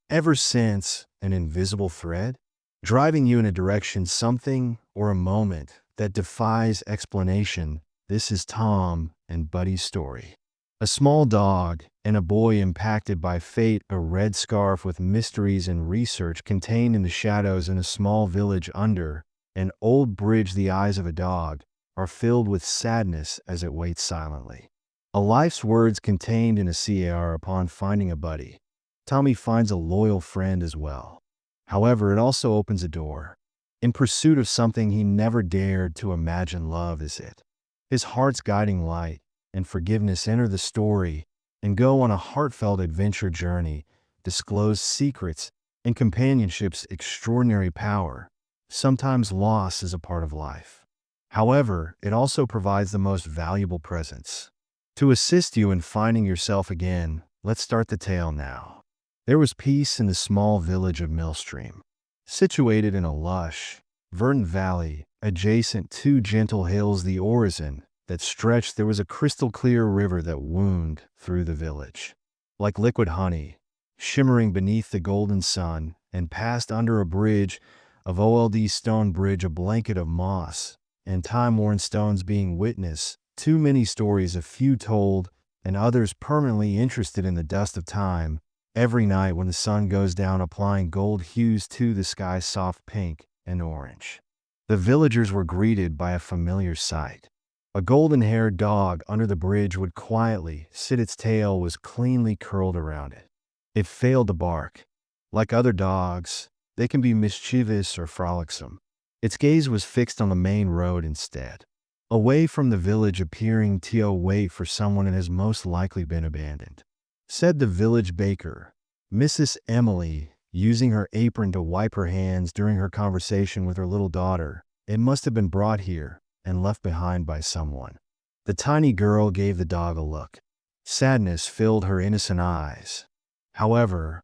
Ever since an invisible thread, driving you in a direction, something, or a moment that defies explanation. This is Tom and Buddy's story. A small dog and a boy impacted by fate, a red scarf with mysteries and research contained in the shadows in a small village under an old bridge. The eyes of a dog are filled with sadness as it waits silently. A life's words contained in a CAR. Upon finding a buddy, Tommy finds a loyal friend as well. However, it also opens a door. In pursuit of something he never dared to imagine, love is it. His heart's guiding light and forgiveness enter the story and go on a heartfelt adventure journey, disclose secrets and companionship's extraordinary power. Sometimes loss is a part of life. However, it also provides the most valuable presence. To assist you in finding yourself again, let's start the tale now. There was peace in the small village of Millstream. Situated in a lush, verdant valley, adjacent to gentle hills, the horizon that stretched, there was a crystal-clear river that wound through the village. Like liquid honey, shimmering beneath the golden sun, and passed under a bridge of old stone bridge, a blanket of moss and time-worn stones being witness. Too many stories, a few told, and others permanently interested in the dust of time. Every night when the sun goes down, applying gold hues to the sky, soft pink and orange, the villagers were greeted by a familiar sight. A golden-haired dog under the bridge would quietly sit. Its tail was cleanly curled around it. It failed to bark. Like other dogs, they can be mischievous or frolicsome. Its gaze was fixed on the main road instead, away from the village, appearing to wait for someone. It has most likely been abandoned, said the village baker, Mrs. Emily, using her apron to wipe her hands during her conversation with her little daughter. It must have been brought here and left behind by someone. The tiny girl gave the dog a look. Sadness filled her innocent eyes. However,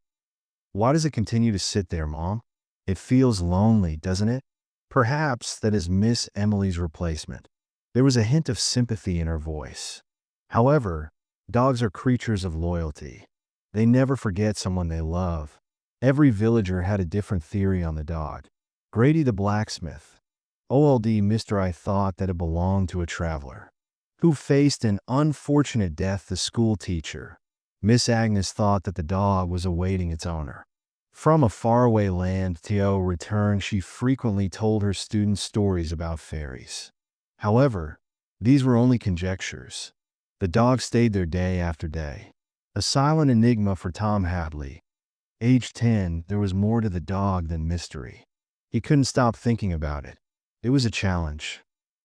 why does it continue to sit there, Mom? It feels lonely, doesn't it? Perhaps that is Miss Emily's replacement. There was a hint of sympathy in her voice. However, dogs are creatures of loyalty. They never forget someone they love. Every villager had a different theory on the dog. Grady the blacksmith, old Mr. I thought that it belonged to a traveler who faced an unfortunate death. The school teacher, Miss Agnes, thought that the dog was awaiting its owner. From a faraway land, Theo returned. She frequently told her students stories about fairies. However, these were only conjectures. The dog stayed there day after day, a silent enigma for Tom Hadley. Age 10, there was more to the dog than mystery. He couldn't stop thinking about it. It was a challenge.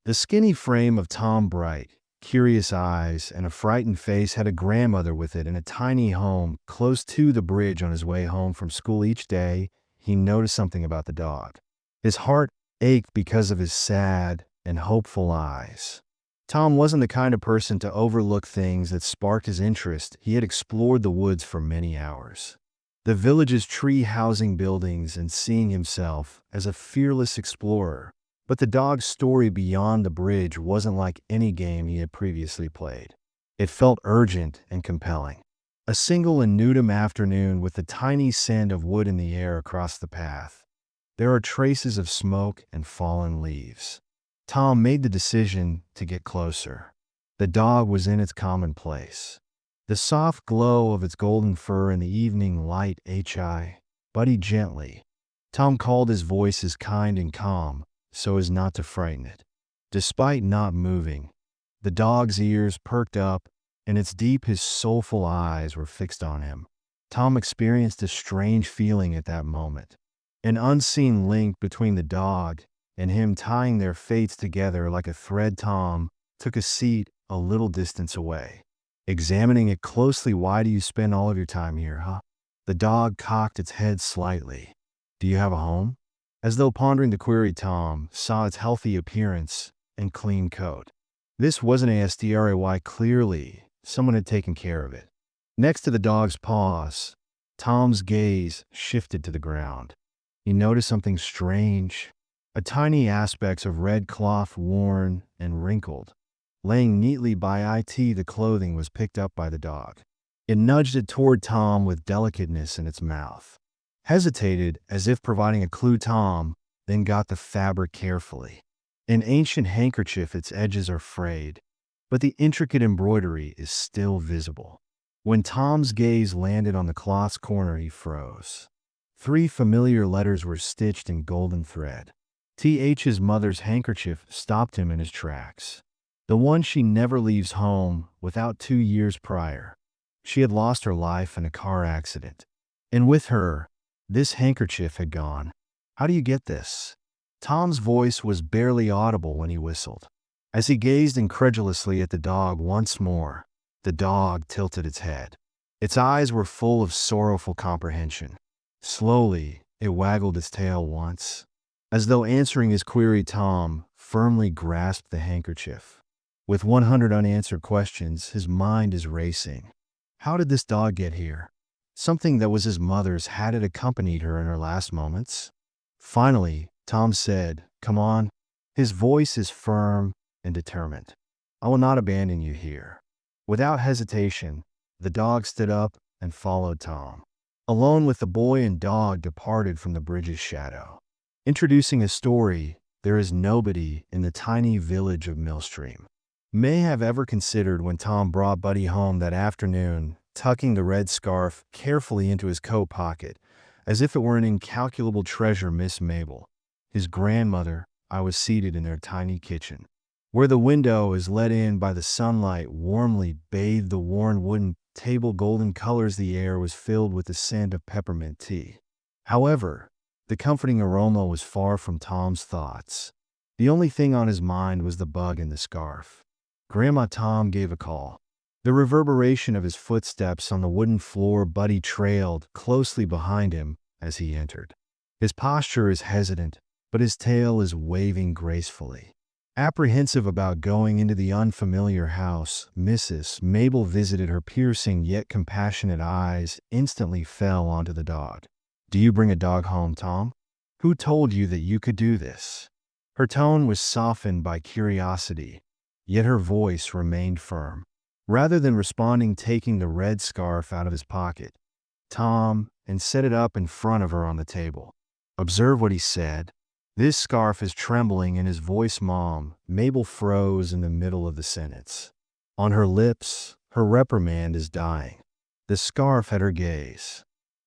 The skinny frame of Tom, bright, curious eyes, and a frightened face, had a grandmother with it in a tiny home close to the bridge. On his way home from school each day, he noticed something about the dog. His heart ached because of his sad and hopeful eyes. Tom wasn't the kind of person to overlook things that sparked his interest. He had explored the woods for many hours, the village's tree housing buildings, and seeing himself as a fearless explorer. But the dog's story beyond the bridge wasn't like any game he had previously played. It felt urgent and compelling. A single and autumn afternoon, with the tiny scent of wood in the air across the path. There are traces of smoke and fallen leaves. Tom made the decision to get closer. The dog was in its common place. The soft glow of its golden fur in the evening light. Buddy, gently. Tom called, his voice as kind and calm, so as not to frighten it. Despite not moving, the dog's ears perked up, and its deep, his soulful eyes were fixed on him. Tom experienced a strange feeling at that moment, an unseen link between the dog and him, tying their fates together like a thread. Tom took a seat a little distance away, examining it closely. Why do you spend all of your time here, huh? The dog cocked its head slightly. Do you have a home? As though pondering the query, Tom saw its healthy appearance and clean coat. This wasn't a stray. Clearly, someone had taken care of it. Next to the dog's paws, Tom's gaze shifted to the ground. He noticed something strange. A tiny aspect of red cloth, worn and wrinkled, laying neatly by it. The clothing was picked up by the dog. It nudged it toward Tom with delicateness in its mouth. hesitated as if providing a clue. Tom then got the fabric carefully. An ancient handkerchief, its edges are frayed, but the intricate embroidery is still visible. When Tom's gaze landed on the cloth's corner, he froze. 3 familiar letters were stitched in golden thread. His mother's handkerchief stopped him in his tracks. The one she never leaves home without. 2 years prior, she had lost her life in a car accident. And with her, this handkerchief had gone. How do you get this? Tom's voice was barely audible when he whistled. As he gazed incredulously at the dog once more, the dog tilted its head. Its eyes were full of sorrowful comprehension. Slowly, it waggled its tail once. As though answering his query, Tom firmly grasped the handkerchief. With 100 unanswered questions, his mind is racing. How did this dog get here? Something that was his mother's, had it accompanied her in her last moments? Finally, Tom said, "Come on." His voice is firm and determined. "I will not abandon you here." Without hesitation, the dog stood up and followed Tom. Alone with the boy and dog departed from the bridge's shadow. Introducing a story, there is nobody in the tiny village of Millstream. May have ever considered when Tom brought Buddy home that afternoon, tucking the red scarf carefully into his coat pocket, as if it were an incalculable treasure. Miss Mabel, his grandmother, I was seated in their tiny kitchen, where the window is let in by the sunlight, warmly bathed the worn wooden table golden colors. The air was filled with the scent of peppermint tea. However, the comforting aroma was far from Tom's thoughts. The only thing on his mind was the bug in the scarf. Grandma, Tom gave a call. The reverberation of his footsteps on the wooden floor. Buddy trailed closely behind him as he entered. His posture is hesitant, but his tail is waving gracefully. Apprehensive about going into the unfamiliar house, Mrs. Mabel visited. Her piercing yet compassionate eyes instantly fell onto the dog. "Do you bring a dog home, Tom? Who told you that you could do this?" Her tone was softened by curiosity, yet her voice remained firm. Rather than responding, taking the red scarf out of his pocket, Tom and set it up in front of her on the table. "Observe what he said. This scarf is trembling in his voice." Mabel froze in the middle of the sentence. On her lips, her reprimand is dying. The scarf had her gaze.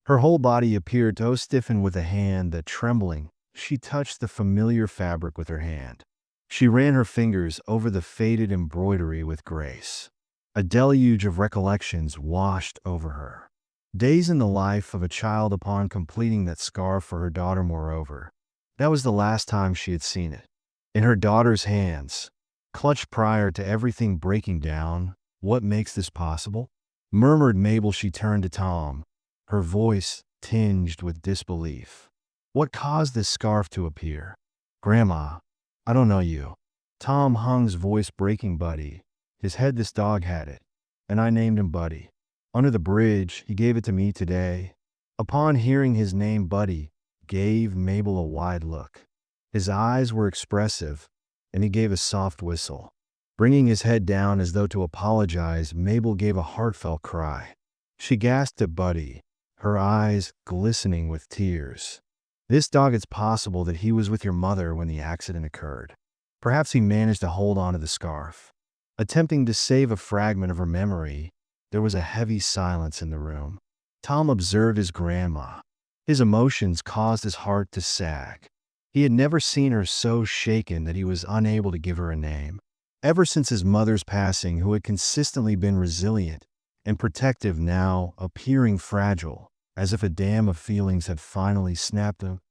Her whole body appeared to stiffen with a hand that, trembling, she touched the familiar fabric with her hand. She ran her fingers over the faded embroidery with grace. A deluge of recollections washed over her. Days in the life of a child. Upon completing that scarf for her daughter, moreover, that was the last time she had seen it. In her daughter's hands, clutched prior to everything breaking down. "What makes this possible?" murmured Mabel. She turned to Tom, her voice tinged with disbelief. "What caused this scarf to appear?" "Grandma, I don't know you." Tom hung's voice breaking. "Buddy, his head, this dog had it, and I named him Buddy. Under the bridge, he gave it to me today." Upon hearing his name, Buddy gave Mabel a wide look. His eyes were expressive, and he gave a soft whistle. Bringing his head down as though to apologize, Mabel gave a heartfelt cry. She gasped at Buddy, her eyes glistening with tears. "This dog, it's possible that he was with your mother when the accident occurred. Perhaps he managed to hold on to the scarf." Attempting to save a fragment of her memory, there was a heavy silence in the room. Tom observed his grandma. His emotions caused his heart to sag. He had never seen her so shaken that he was unable to give her a name. Ever since his mother's passing, who had consistently been resilient and protective, now appearing fragile, as if a dam of feelings had finally snapped him.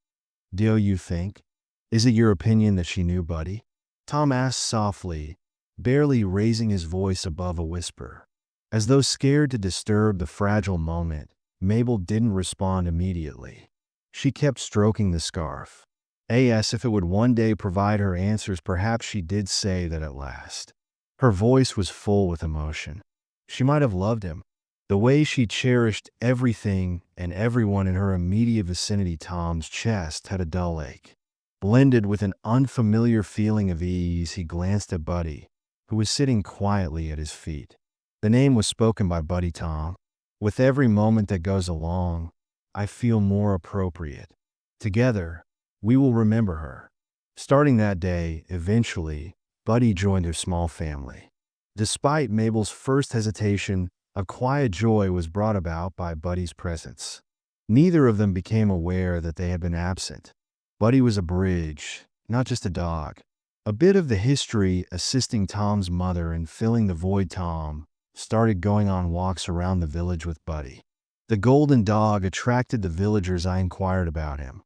"Do you think? Is it your opinion that she knew Buddy?" Tom asked softly, barely raising his voice above a whisper. As though scared to disturb the fragile moment, Mabel didn't respond immediately. She kept stroking the scarf. As if it would one day provide her answers. Perhaps she did say that at last. Her voice was full with emotion. She might have loved him, the way she cherished everything and everyone in her immediate vicinity. Tom's chest had a dull ache. Blended with an unfamiliar feeling of ease, he glanced at Buddy, who was sitting quietly at his feet. The name was spoken by Buddy. "Tom, with every moment that goes along, I feel more appropriate. Together, we will remember her. Starting that day, eventually, Buddy joined their small family. Despite Mabel's first hesitation, a quiet joy was brought about by Buddy's presence. Neither of them became aware that they had been absent. Buddy was a bridge, not just a dog. A bit of the history assisting Tom's mother in filling the void. Tom started going on walks around the village with Buddy. The golden dog attracted the villagers. I inquired about him,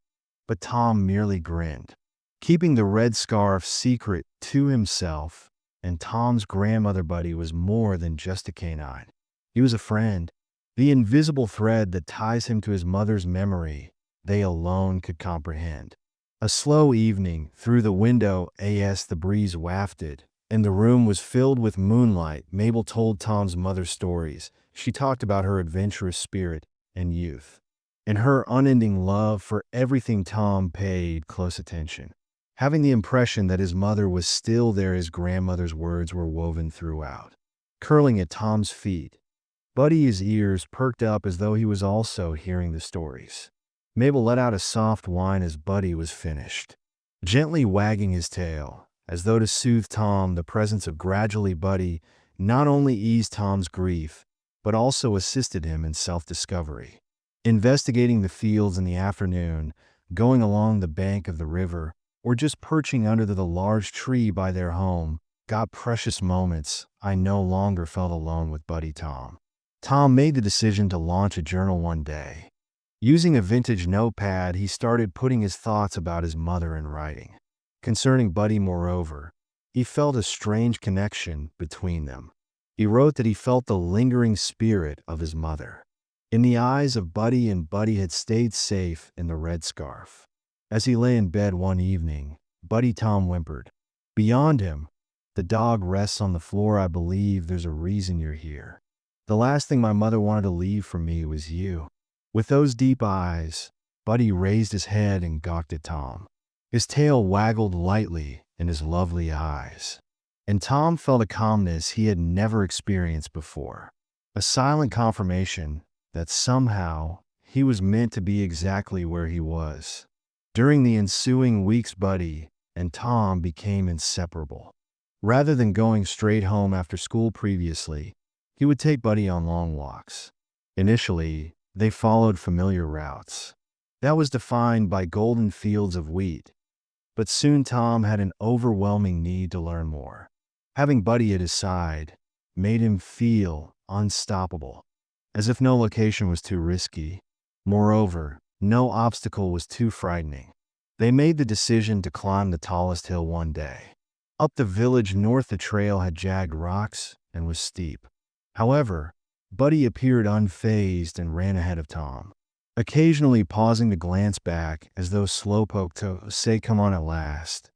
but Tom merely grinned, keeping the red scarf secret to himself. And Tom's grandmother Buddy was more than just a canine. He was a friend, the invisible thread that ties him to his mother's memory they alone could comprehend. A slow evening, through the window as the breeze wafted, and the room was filled with moonlight. Mabel told Tom's mother stories. She talked about her adventurous spirit and youth, and her unending love for everything. Tom paid close attention, having the impression that his mother was still there. His grandmother's words were woven throughout. Curling at Tom's feet, Buddy's ears perked up as though he was also hearing the stories. Mabel let out a soft whine as Buddy was finished, gently wagging his tail, as though to soothe Tom. The presence of gradually Buddy not only eased Tom's grief, but also assisted him in self-discovery. Investigating the fields in the afternoon, going along the bank of the river, or just perching under the large tree by their home, got precious moments. I no longer felt alone with Buddy. Tom made the decision to launch a journal one day. Using a vintage notepad, he started putting his thoughts about his mother in writing. Concerning Buddy, moreover, he felt a strange connection between them. He wrote that he felt the lingering spirit of his mother in the eyes of Buddy, and Buddy had stayed safe in the red scarf. As he lay in bed one evening, Buddy Tom whimpered. Beyond him, the dog rests on the floor. I believe there's a reason you're here. The last thing my mother wanted to leave from me was you. With those deep eyes, Buddy raised his head and gawked at Tom. His tail waggled lightly in his lovely eyes, and Tom felt a calmness he had never experienced before. A silent confirmation that somehow he was meant to be exactly where he was. During the ensuing weeks, Buddy and Tom became inseparable. Rather than going straight home after school previously, he would take Buddy on long walks. Initially, they followed familiar routes. That was defined by golden fields of wheat. But soon Tom had an overwhelming need to learn more. Having Buddy at his side made him feel unstoppable, as if no location was too risky. Moreover, no obstacle was too frightening. They made the decision to climb the tallest hill one day. Up the village north, the trail had jagged rocks and was steep. However, Buddy appeared unfazed and ran ahead of Tom, occasionally pausing to glance back as though slowpoke to say, "Come on at last."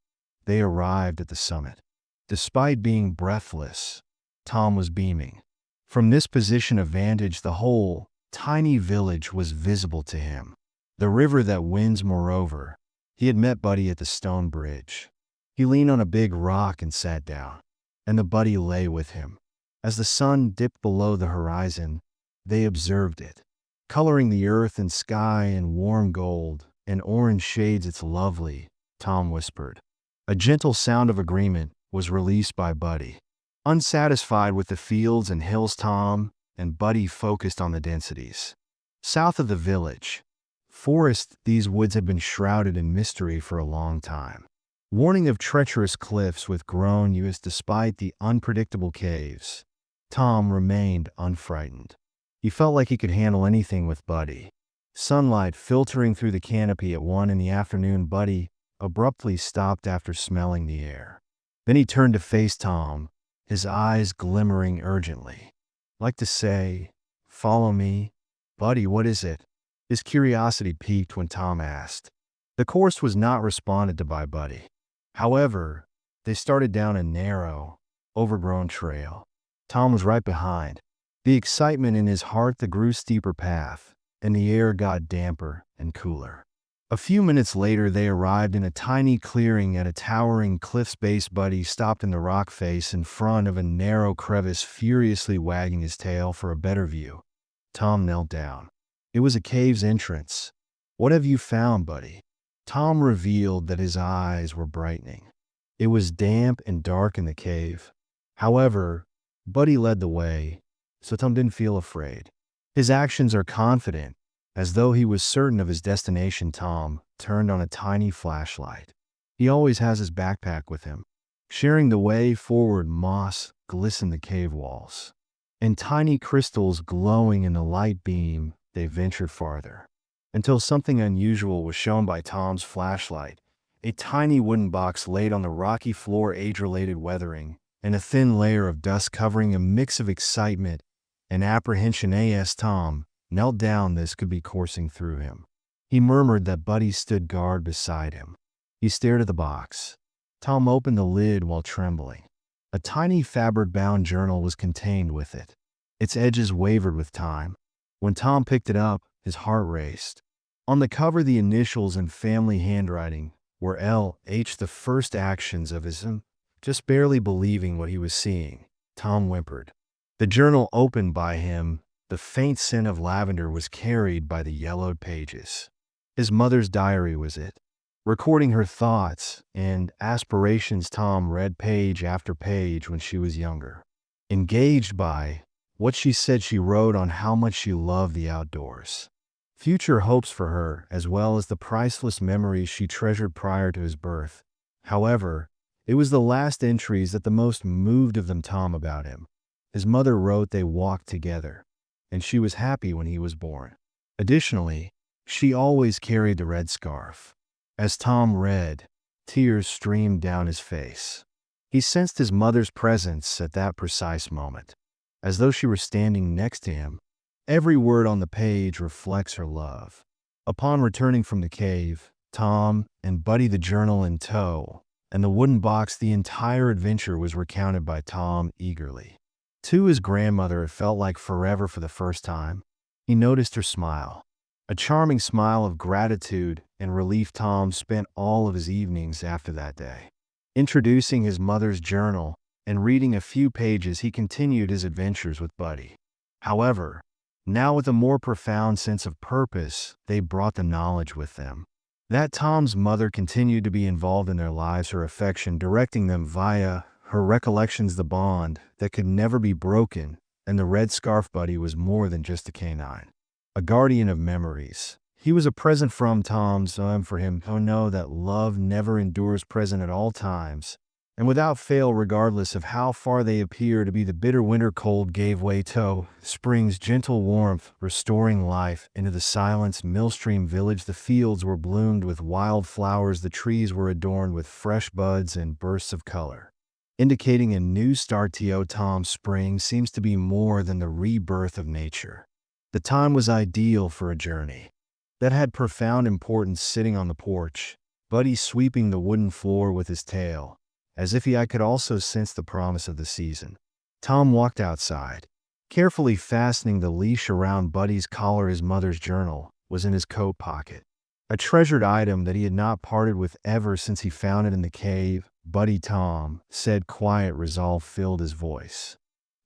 They arrived at the summit. Despite being breathless, Tom was beaming. From this position of vantage, the whole tiny village was visible to him. The river that winds, moreover. He had met Buddy at the stone bridge. He leaned on a big rock and sat down, and the Buddy lay with him. As the sun dipped below the horizon, they observed it, coloring the earth and sky in warm gold and orange shades. "It's lovely," Tom whispered. A gentle sound of agreement was released by Buddy. Unsatisfied with the fields and hills, Tom and Buddy focused on the densities. South of the village, forest. These woods had been shrouded in mystery for a long time, warning of treacherous cliffs with grown years. Despite the unpredictable caves, Tom remained unfrightened. He felt like he could handle anything with Buddy. Sunlight filtering through the canopy at 1 in the afternoon. Buddy abruptly stopped after smelling the air. Then he turned to face Tom, his eyes glimmering urgently, like to say, "Follow me." "Buddy, what is it?" His curiosity piqued when Tom asked. The course was not responded to by Buddy. However, they started down a narrow, overgrown trail. Tom was right behind. The excitement in his heart, the grew steeper path, and the air got damper and cooler. A few minutes later, they arrived in a tiny clearing at a towering cliff's base. Buddy stopped in the rock face in front of a narrow crevice, furiously wagging his tail for a better view. Tom knelt down. It was a cave's entrance. "What have you found, buddy?" Tom revealed that his eyes were brightening. It was damp and dark in the cave. However, Buddy led the way, so Tom didn't feel afraid. His actions are confident, as though he was certain of his destination. Tom turned on a tiny flashlight. He always has his backpack with him. Sharing the way forward, moss glistened the cave walls, and tiny crystals glowing in the light beam. They ventured farther, until something unusual was shown by Tom's flashlight. A tiny wooden box laid on the rocky floor, age-related weathering, and a thin layer of dust covering. A mix of excitement and apprehension as Tom knelt down. This could be coursing through him. He murmured that Buddy stood guard beside him. He stared at the box. Tom opened the lid while trembling. A tiny fabric-bound journal was contained with it. Its edges wavered with time. When Tom picked it up, his heart raced. On the cover, the initials in family handwriting were L.H. The first actions of his just barely believing what he was seeing, Tom whimpered. The journal opened by him. The faint scent of lavender was carried by the yellowed pages. His mother's diary was it, recording her thoughts and aspirations. Tom read page after page when she was younger. Engaged by what she said, she wrote on how much she loved the outdoors, future hopes for her, as well as the priceless memories she treasured prior to his birth. However, it was the last entries that the most moved of them Tom about him. His mother wrote they walked together, and she was happy when he was born. Additionally, she always carried the red scarf. As Tom read, tears streamed down his face. He sensed his mother's presence at that precise moment, as though she were standing next to him. Every word on the page reflects her love. Upon returning from the cave, Tom and Buddy, the journal in tow, and the wooden box, the entire adventure was recounted by Tom eagerly. To his grandmother, it felt like forever. For the first time, he noticed her smile, a charming smile of gratitude and relief. Tom spent all of his evenings after that day introducing his mother's journal and reading a few pages. He continued his adventures with Buddy. However, now with a more profound sense of purpose, they brought the knowledge with them that Tom's mother continued to be involved in their lives, her affection directing them via her recollections, the bond that could never be broken. And the red scarf. Buddy was more than just a canine, a guardian of memories. He was a present from Tom's for him to know that love never endures, present at all times, and without fail, regardless of how far they appear to be. The bitter winter cold gave way to spring's gentle warmth, restoring life into the silenced Millstream village. The fields were bloomed with wild flowers. The trees were adorned with fresh buds and bursts of color, indicating a new start. To Tom, spring seems to be more than the rebirth of nature. The time was ideal for a journey that had profound importance. Sitting on the porch, Buddy sweeping the wooden floor with his tail, as if I could also sense the promise of the season. Tom walked outside, carefully fastening the leash around Buddy's collar. His mother's journal was in his coat pocket, a treasured item that he had not parted with ever since he found it in the cave. "Buddy," Tom said, quiet resolve filled his voice.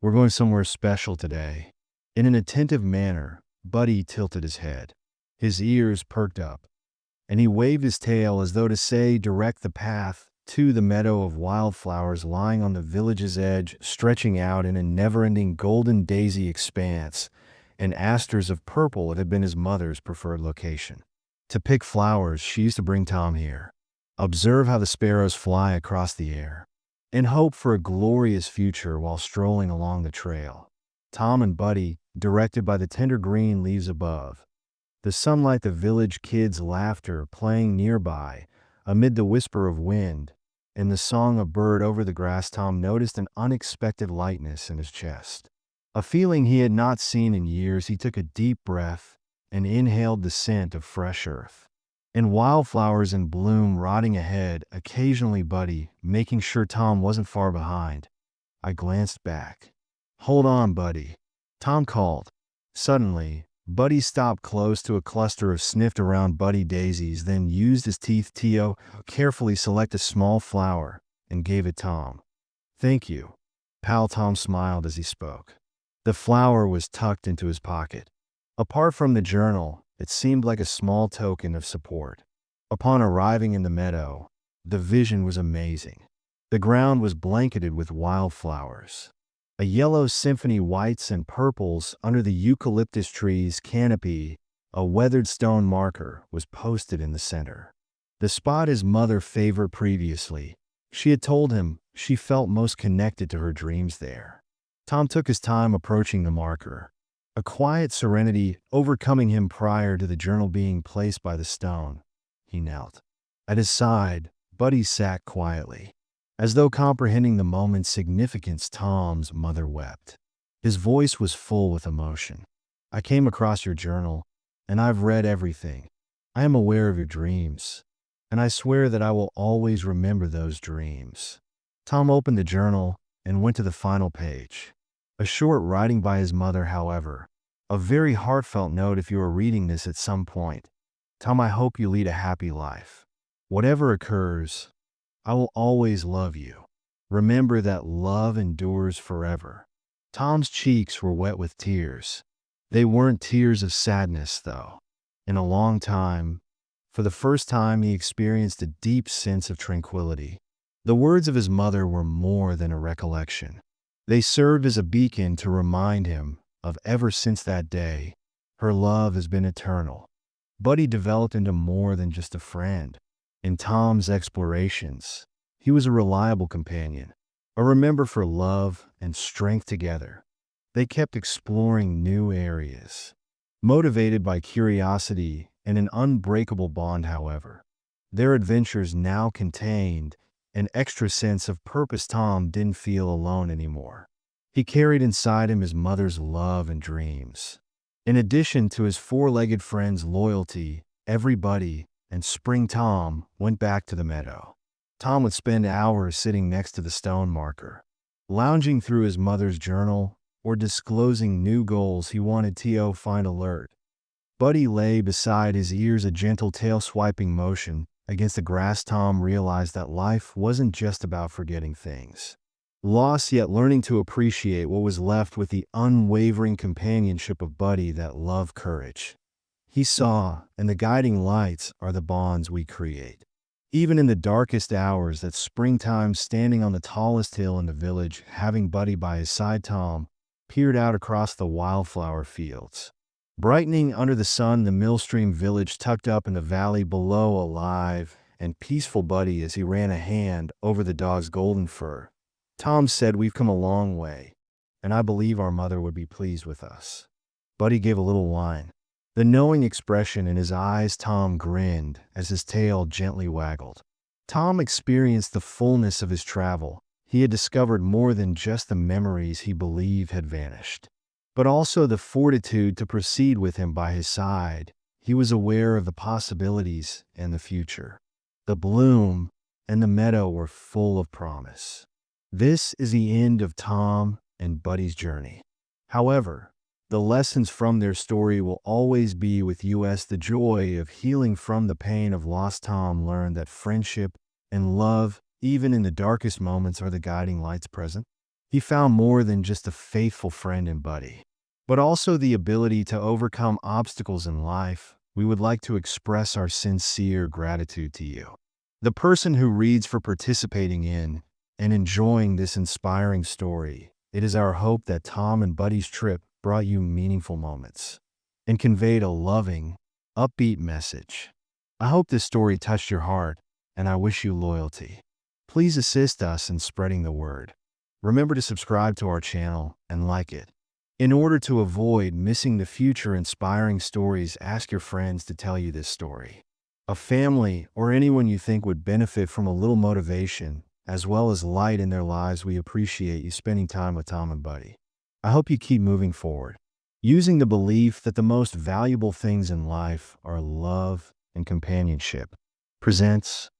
"We're going somewhere special today." In an attentive manner, Buddy tilted his head. His ears perked up, and he waved his tail as though to say, "Direct the path." To the meadow of wildflowers lying on the village's edge, stretching out in a never-ending golden daisy expanse, and asters of purple. It had been his mother's preferred location to pick flowers. She used to bring Tom here, observe how the sparrows fly across the air, and hope for a glorious future while strolling along the trail. Tom and Buddy, directed by the tender green leaves above, the sunlight, the village kids' laughter playing nearby, amid the whisper of wind and the song of bird over the grass. Tom noticed an unexpected lightness in his chest, a feeling he had not seen in years. He took a deep breath and inhaled the scent of fresh earth and wildflowers in bloom rotting ahead. Occasionally, Buddy, making sure Tom wasn't far behind. I glanced back. "Hold on, Buddy," Tom called. Suddenly, Buddy stopped close to a cluster of sniffed around Buddy daisies, then used his teeth to carefully select a small flower and gave it Tom. "Thank you, pal." Tom smiled as he spoke. The flower was tucked into his pocket. Apart from the journal, it seemed like a small token of support. Upon arriving in the meadow, the vision was amazing. The ground was blanketed with wildflowers. A yellow symphony whites and purples under the eucalyptus tree's canopy. A weathered stone marker was posted in the center. The spot his mother favored previously. She had told him she felt most connected to her dreams there. Tom took his time approaching the marker, a quiet serenity overcoming him prior to the journal being placed by the stone. He knelt. At his side, Buddy sat quietly. As though comprehending the moment's significance, Tom's mother wept. His voice was full with emotion. "I came across your journal, and I've read everything. I am aware of your dreams, and I swear that I will always remember those dreams." Tom opened the journal and went to the final page. A short writing by his mother, however. A very heartfelt note if you are reading this at some point. "Tom, I hope you lead a happy life. Whatever occurs, I will always love you. Remember that love endures forever." Tom's cheeks were wet with tears. They weren't tears of sadness, though. In a long time, for the first time, he experienced a deep sense of tranquility. The words of his mother were more than a recollection. They served as a beacon to remind him of ever since that day, her love has been eternal. Buddy developed into more than just a friend. In Tom's explorations, he was a reliable companion, a remember for love and strength together. They kept exploring new areas, motivated by curiosity and an unbreakable bond, however. Their adventures now contained an extra sense of purpose. Tom didn't feel alone anymore. He carried inside him his mother's love and dreams. In addition to his four-legged friend's loyalty, everybody and Spring Tom went back to the meadow. Tom would spend hours sitting next to the stone marker, lounging through his mother's journal or disclosing new goals he wanted to find alert. Buddy lay beside his ears, a gentle tail-swiping motion against the grass. Tom realized that life wasn't just about forgetting things lost, yet learning to appreciate what was left with the unwavering companionship of Buddy that loved courage. He saw, and the guiding lights are the bonds we create. Even in the darkest hours, that springtime, standing on the tallest hill in the village, having Buddy by his side, Tom peered out across the wildflower fields. Brightening under the sun, the Millstream village tucked up in the valley below, alive and peaceful. Buddy, as he ran a hand over the dog's golden fur. Tom said, "We've come a long way, and I believe our mother would be pleased with us." Buddy gave a little whine. The knowing expression in his eyes. Tom grinned as his tail gently waggled. Tom experienced the fullness of his travel. He had discovered more than just the memories he believed had vanished, but also the fortitude to proceed with him by his side. He was aware of the possibilities and the future. The bloom and the meadow were full of promise. This is the end of Tom and Buddy's journey. However, the lessons from their story will always be with us. The joy of healing from the pain of loss. Tom learned that friendship and love, even in the darkest moments, are the guiding lights present. He found more than just a faithful friend in Buddy, but also the ability to overcome obstacles in life. We would like to express our sincere gratitude to you, the person who reads, for participating in and enjoying this inspiring story. It is our hope that Tom and Buddy's trip brought you meaningful moments and conveyed a loving, upbeat message. I hope this story touched your heart, and I wish you loyalty. Please assist us in spreading the word. Remember to subscribe to our channel and like it. In order to avoid missing the future inspiring stories, ask your friends to tell you this story. A family or anyone you think would benefit from a little motivation as well as light in their lives. We appreciate you spending time with Tom and Buddy. I hope you keep moving forward, using the belief that the most valuable things in life are love and companionship. Presents